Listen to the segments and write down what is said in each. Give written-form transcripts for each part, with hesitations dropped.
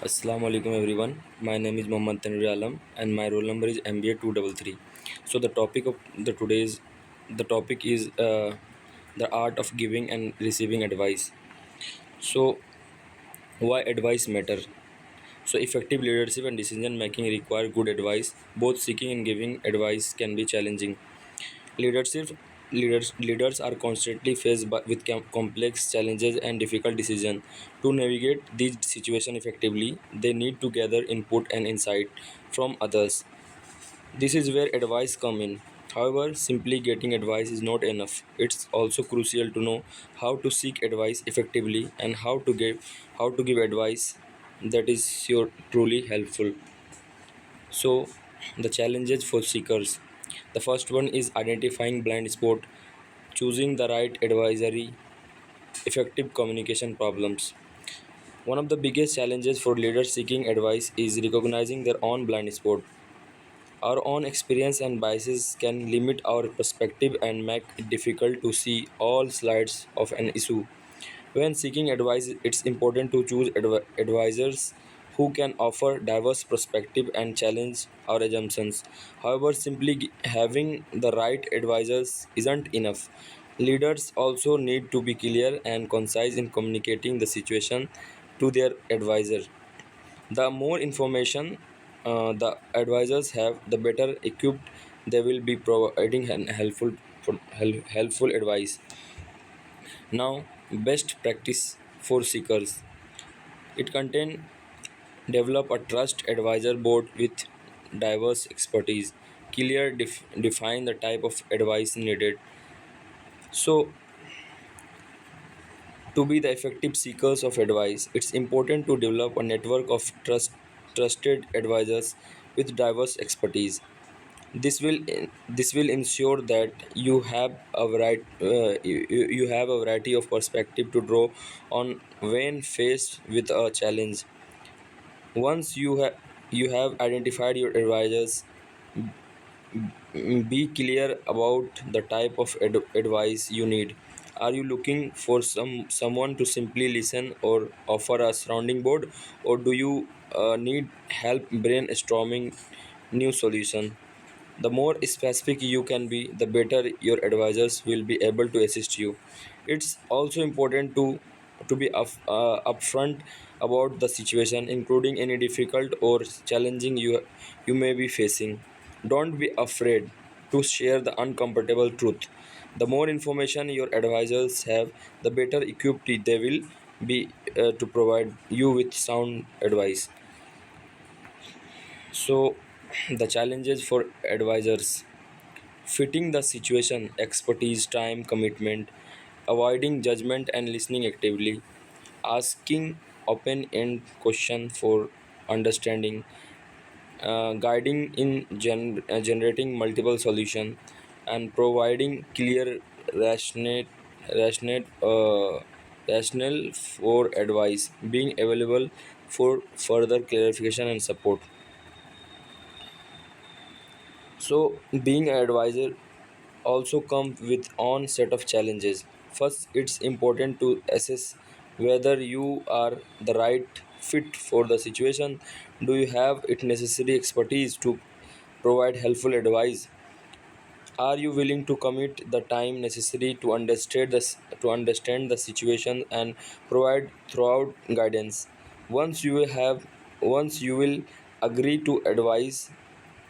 Assalamu alaikum everyone. My name is Mohammad Tanvir Alam and my roll number is MBA 233. So the topic is the art of giving and receiving advice. So why advice matter? So effective leadership and decision making require good advice. Both seeking and giving advice can be challenging. Leadership leaders are constantly faced with complex challenges and difficult decisions. To navigate these situations effectively, they need to gather input and insight from others. This is where advice come in. However, simply getting advice is not enough. It's also crucial to know how to seek advice effectively and how to give advice that is truly helpful. So, the challenges for seekers. The first one is identifying blind spot, choosing the right advisory, effective communication problems. One of the biggest challenges for leaders seeking advice is recognizing their own blind spot. Our own experience and biases can limit our perspective and make it difficult to see all sides of an issue. When seeking advice, it's important to choose advisors who can offer diverse perspective and challenge our assumptions. However, simply having the right advisors isn't enough. Leaders also need to be clear and concise in communicating the situation to their advisor. The more information the advisors have, the better equipped they will be providing an helpful advice. Now, best practice for seekers. It contain develop a trust advisor board with diverse expertise. Define the type of advice needed. So, to be the effective seekers of advice, it's important to develop a network of trusted advisors with diverse expertise. This will ensure that you have a variety of perspective to draw on when faced with a challenge. Once you have identified your advisors, be clear about the type of advice you need. Are you looking for someone to simply listen or offer a sounding board, or do you need help brainstorming new solution? The more specific you can be, the better your advisors will be able to assist you. It's also important to be upfront about the situation, including any difficult or challenging you may be facing. Don't be afraid to share the uncomfortable truth. The more information your advisors have, the better equipped they will be to provide you with sound advice. So, the challenges for advisors: fitting the situation, expertise, time, commitment, avoiding judgment and listening actively, asking open-end question for understanding, guiding in generating multiple solution, and providing clear rationale, rationale, uh, rationale for advice, being available for further clarification and support. So, being an advisor also come with own set of challenges. First, it's important to assess whether you are the right fit for the situation. Do you have it necessary expertise to provide helpful advice? Are you willing to commit the time necessary to understand the situation and provide throughout guidance? Once you have once you will agree to advise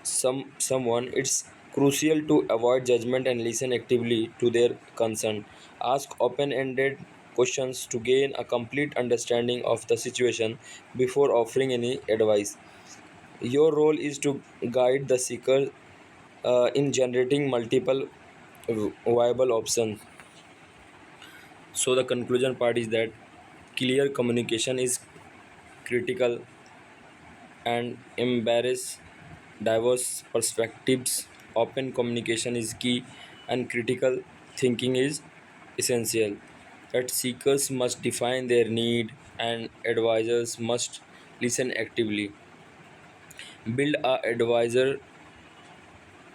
someone, it's crucial to avoid judgment and listen actively to their concern. Ask open-ended questions to gain a complete understanding of the situation before offering any advice. Your role is to guide the seeker in generating multiple viable options. So the conclusion part is that clear communication is critical and embrace diverse perspectives. Open communication is key, and critical thinking is essential. That seekers must define their need, and advisors must listen actively. Build a advisor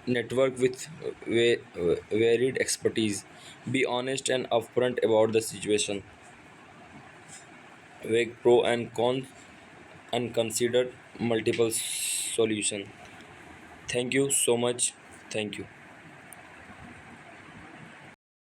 network with varied expertise. Be honest and upfront about the situation. Weigh pro and cons and consider multiple solutions. Thank you so much. Thank you.